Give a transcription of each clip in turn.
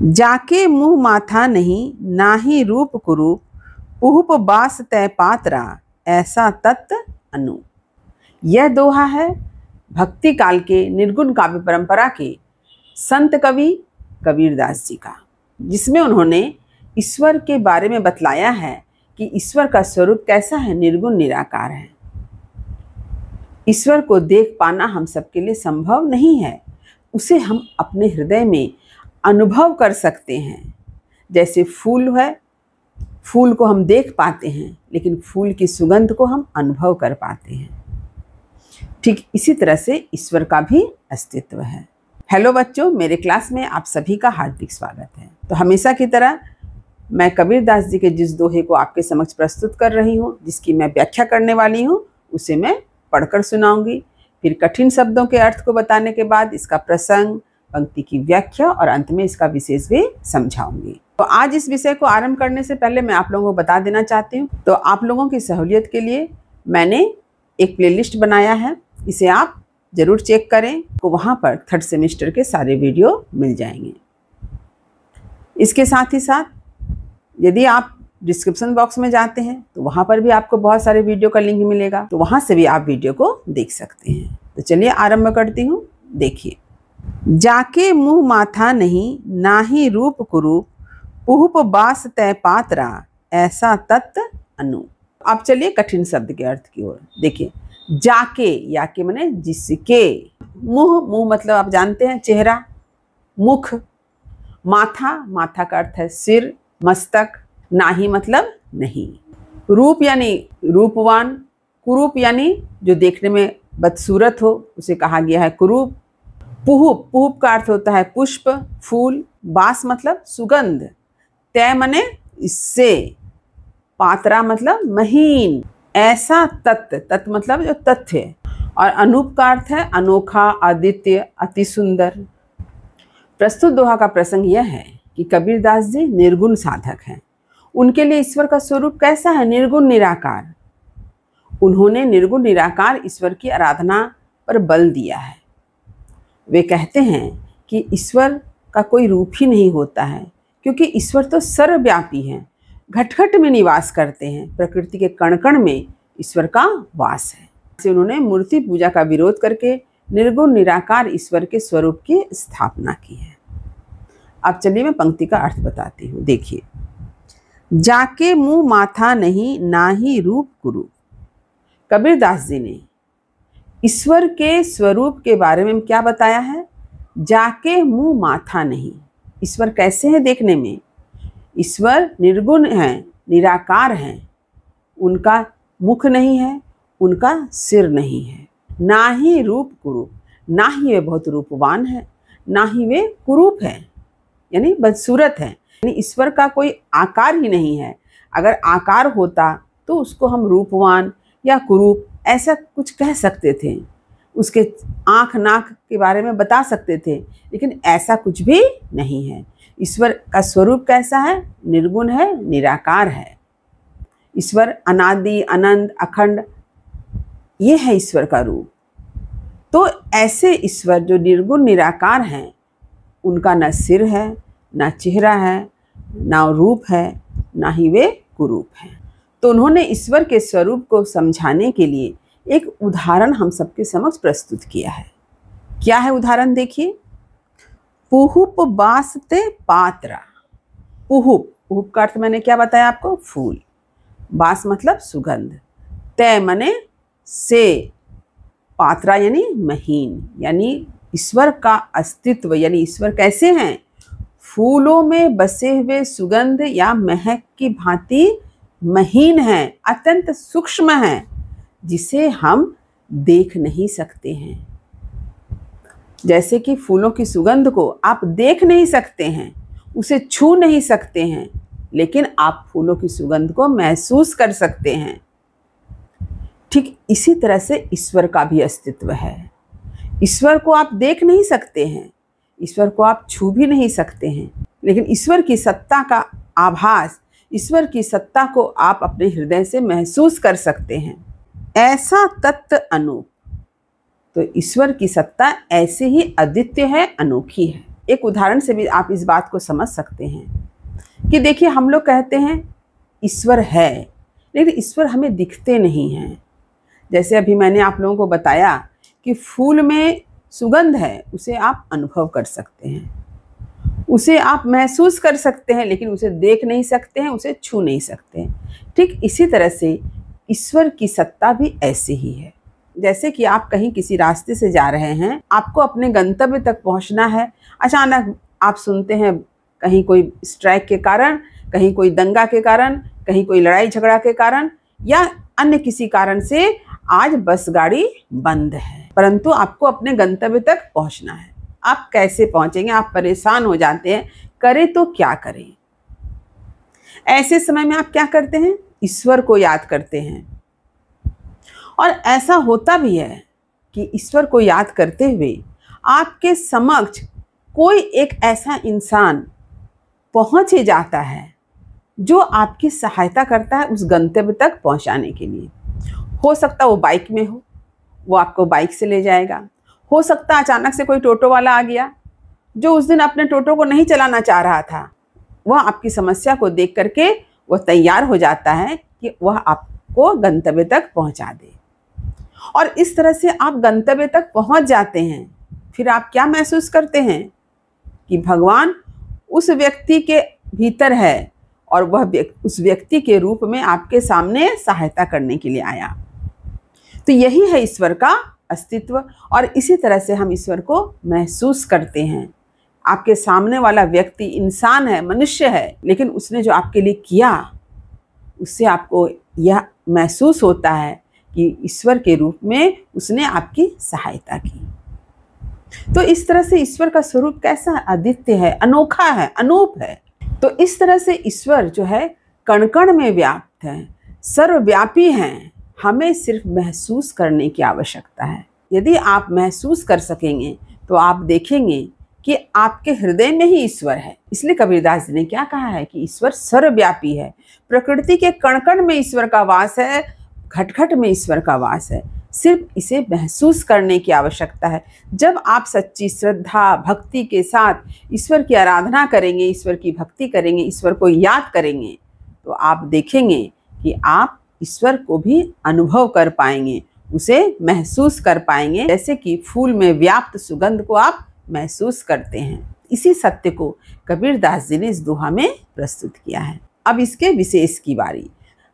जाके मुँह माथा नहीं, नाही रूप कुरूप, पुहुप बास तय पात्रा, ऐसा तत्त अनु। यह दोहा है भक्ति काल के निर्गुण काव्य परंपरा के संत कवि कबीरदास जी का, जिसमें उन्होंने ईश्वर के बारे में बतलाया है कि ईश्वर का स्वरूप कैसा है, निर्गुण निराकार है। ईश्वर को देख पाना हम सबके लिए संभव नहीं है, उसे हम अपने हृदय में अनुभव कर सकते हैं। जैसे फूल है, फूल को हम देख पाते हैं लेकिन फूल की सुगंध को हम अनुभव कर पाते हैं। ठीक इसी तरह से ईश्वर का भी अस्तित्व है। हेलो बच्चों, मेरे क्लास में आप सभी का हार्दिक स्वागत है। तो हमेशा की तरह मैं कबीरदास जी के जिस दोहे को आपके समक्ष प्रस्तुत कर रही हूँ, जिसकी मैं व्याख्या करने वाली हूँ, उसे मैं पढ़कर सुनाऊंगी। फिर कठिन शब्दों के अर्थ को बताने के बाद इसका प्रसंग, पंक्ति की व्याख्या और अंत में इसका विशेष भी समझाऊंगी। तो आज इस विषय को आरंभ करने से पहले मैं आप लोगों को बता देना चाहती हूँ, तो आप लोगों की सहूलियत के लिए मैंने एक प्लेलिस्ट बनाया है, इसे आप जरूर चेक करें। तो वहाँ पर 3rd सेमेस्टर के सारे वीडियो मिल जाएंगे। इसके साथ ही साथ यदि आप डिस्क्रिप्शन बॉक्स में जाते हैं तो वहाँ पर भी आपको बहुत सारे वीडियो का लिंक मिलेगा, तो वहाँ से भी आप वीडियो को देख सकते हैं। तो चलिए आरंभ करती हूँ। देखिए, जाके मुँह माथा नहीं, नाही रूप कुरूप, पुहुप बास तय पात्रा, ऐसा तत्त अनु। अब चलिए कठिन शब्द के अर्थ की ओर। देखिए, जाके, याके माने जिसके, मुँह मतलब आप जानते हैं चेहरा, मुख, माथा, माथा का अर्थ है सिर, मस्तक, नाही मतलब नहीं, रूप यानी रूपवान, कुरूप यानी जो देखने में बदसूरत हो उसे कहा गया है कुरूप, पुहुप, पुहुप का अर्थ होता है पुष्प, फूल, बास मतलब सुगंध, तय माने इससे, पात्रा मतलब महीन, ऐसा तत्त, तत्त मतलब जो तथ्य, और अनूप का अर्थ है अनोखा, आदित्य, अति सुंदर। प्रस्तुत दोहा का प्रसंग यह है कि कबीरदास जी निर्गुण साधक हैं। उनके लिए ईश्वर का स्वरूप कैसा है, निर्गुण निराकार। उन्होंने निर्गुण निराकार ईश्वर की आराधना पर बल दिया है। वे कहते हैं कि ईश्वर का कोई रूप ही नहीं होता है, क्योंकि ईश्वर तो सर्वव्यापी हैं, घट-घट में निवास करते हैं, प्रकृति के कण-कण में ईश्वर का वास है। से उन्होंने मूर्ति पूजा का विरोध करके निर्गुण निराकार ईश्वर के स्वरूप की स्थापना की है। अब चलिए मैं पंक्ति का अर्थ बताती हूँ। देखिए, जाके मुँह माथा नहीं, नाही रूप कुरूप। कबीरदास जी ने ईश्वर के स्वरूप के बारे में क्या बताया है? जाके मुँह माथा नहीं। ईश्वर कैसे हैं देखने में? ईश्वर निर्गुण हैं, निराकार हैं। उनका मुख नहीं है, उनका सिर नहीं है, ना ही रूप कुरूप, ना ही वे बहुत रूपवान है, ना ही वे कुरूप हैं यानी बदसूरत हैं। यानी ईश्वर का कोई आकार ही नहीं है। अगर आकार होता तो उसको हम रूपवान या कुरूप ऐसा कुछ कह सकते थे, उसके आँख नाक के बारे में बता सकते थे, लेकिन ऐसा कुछ भी नहीं है। ईश्वर का स्वरूप कैसा है? निर्गुण है, निराकार है। ईश्वर अनादि, अनंत, अखंड, ये है ईश्वर का रूप। तो ऐसे ईश्वर जो निर्गुण निराकार हैं, उनका न सिर है, ना चेहरा है, ना रूप है, ना ही वे कुरूप हैं। तो उन्होंने ईश्वर के स्वरूप को समझाने के लिए एक उदाहरण हम सबके समक्ष प्रस्तुत किया है। क्या है उदाहरण? देखिए, पुहुप बासते पात्रा। पुहुप, पुहुप का अर्थ मैंने क्या बताया आपको? फूल, बास मतलब सुगंध, तय माने से, पात्रा यानी महीन, यानी ईश्वर का अस्तित्व, यानी ईश्वर कैसे हैं? फूलों में बसे हुए सुगंध या महक की भांति महीन हैं, अत्यंत सूक्ष्म हैं, जिसे हम देख नहीं सकते हैं। जैसे कि फूलों की सुगंध को आप देख नहीं सकते हैं, उसे छू नहीं सकते हैं, लेकिन आप फूलों की सुगंध को महसूस कर सकते हैं। ठीक इसी तरह से ईश्वर का भी अस्तित्व है। ईश्वर को आप देख नहीं सकते हैं, ईश्वर को आप छू भी नहीं सकते हैं, लेकिन ईश्वर की सत्ता का आभास, ईश्वर की सत्ता को आप अपने हृदय से महसूस कर सकते हैं। ऐसा तत्त अनूप। तो ईश्वर की सत्ता ऐसे ही अद्वितीय है, अनोखी है। एक उदाहरण से भी आप इस बात को समझ सकते हैं कि देखिए, हम लोग कहते हैं ईश्वर है, लेकिन ईश्वर हमें दिखते नहीं हैं। जैसे अभी मैंने आप लोगों को बताया कि फूल में सुगंध है, उसे आप अनुभव कर सकते हैं, उसे आप महसूस कर सकते हैं, लेकिन उसे देख नहीं सकते हैं, उसे छू नहीं सकते हैं। ठीक इसी तरह से ईश्वर की सत्ता भी ऐसे ही है। जैसे कि आप कहीं किसी रास्ते से जा रहे हैं, आपको अपने गंतव्य तक पहुंचना है, अचानक आप सुनते हैं कहीं कोई स्ट्राइक के कारण, कहीं कोई दंगा के कारण, कहीं कोई लड़ाई झगड़ा के कारण या अन्य किसी कारण से आज बस गाड़ी बंद है, परंतु आपको अपने गंतव्य तक पहुंचना है। आप कैसे पहुंचेंगे? आप परेशान हो जाते हैं, करें तो क्या करें? ऐसे समय में आप क्या करते हैं? ईश्वर को याद करते हैं। और ऐसा होता भी है कि ईश्वर को याद करते हुए आपके समक्ष कोई एक ऐसा इंसान पहुंच ही जाता है जो आपकी सहायता करता है उस गंतव्य तक पहुंचाने के लिए। हो सकता है वो बाइक में हो, वो आपको बाइक से ले जाएगा। हो सकता है अचानक से कोई टोटो वाला आ गया जो उस दिन अपने टोटो को नहीं चलाना चाह रहा था, वह आपकी समस्या को देख करके वह तैयार हो जाता है कि वह आपको गंतव्य तक पहुंचा दे। और इस तरह से आप गंतव्य तक पहुंच जाते हैं। फिर आप क्या महसूस करते हैं कि भगवान उस व्यक्ति के भीतर है और वह उस व्यक्ति के रूप में आपके सामने सहायता करने के लिए आया। तो यही है ईश्वर का अस्तित्व, और इसी तरह से हम ईश्वर को महसूस करते हैं। आपके सामने वाला व्यक्ति इंसान है, मनुष्य है, लेकिन उसने जो आपके लिए किया उससे आपको यह महसूस होता है कि ईश्वर के रूप में उसने आपकी सहायता की। तो इस तरह से ईश्वर का स्वरूप कैसा? अद्वितीय है, अनोखा है, अनूप है। तो इस तरह से ईश्वर जो है कण कण में व्याप्त है, सर्वव्यापी हैं। हमें सिर्फ महसूस करने की आवश्यकता है। यदि आप महसूस कर सकेंगे तो आप देखेंगे कि आपके हृदय में ही ईश्वर है। इसलिए कबीरदास जी ने क्या कहा है कि ईश्वर सर्वव्यापी है। प्रकृति के कण कण में ईश्वर का वास है, घट घट में ईश्वर का वास है। सिर्फ इसे महसूस करने की आवश्यकता है। जब आप सच्ची श्रद्धा भक्ति के साथ ईश्वर की आराधना करेंगे, ईश्वर की भक्ति करेंगे, ईश्वर को याद करेंगे, तो आप देखेंगे कि आप ईश्वर को भी अनुभव कर पाएंगे, उसे महसूस कर पाएंगे, जैसे कि फूल में व्याप्त सुगंध को आप महसूस करते हैं। इसी सत्य को कबीरदास जी ने इस दोहा में प्रस्तुत किया है। अब इसके विशेष की बारी।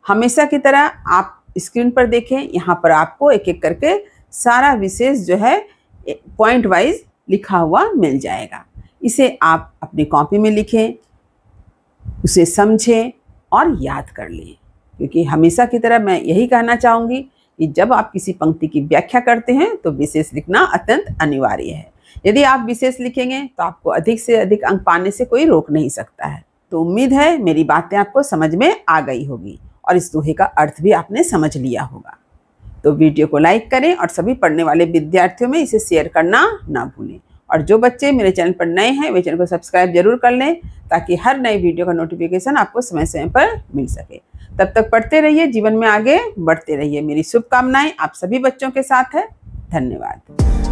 हमेशा की तरह आप स्क्रीन पर देखें, यहाँ पर आपको एक एक करके सारा विशेष जो है पॉइंट वाइज लिखा हुआ मिल जाएगा। इसे आप अपनी कॉपी में लिखें, उसे समझें और याद कर लें, क्योंकि हमेशा की तरह मैं यही कहना चाहूँगी कि जब आप किसी पंक्ति की व्याख्या करते हैं तो विशेष लिखना अत्यंत अनिवार्य है। यदि आप विशेष लिखेंगे तो आपको अधिक से अधिक अंक पाने से कोई रोक नहीं सकता है। तो उम्मीद है मेरी बातें आपको समझ में आ गई होगी और इस दोहे का अर्थ भी आपने समझ लिया होगा। तो वीडियो को लाइक करें और सभी पढ़ने वाले विद्यार्थियों में इसे शेयर करना ना भूलें। और जो बच्चे मेरे चैनल पर नए हैं वे चैनल को सब्सक्राइब जरूर कर लें, ताकि हर नई वीडियो का नोटिफिकेशन आपको समय समय पर मिल सके। तब तक पढ़ते रहिए, जीवन में आगे बढ़ते रहिए। मेरी शुभकामनाएं आप सभी बच्चों के साथ है। धन्यवाद।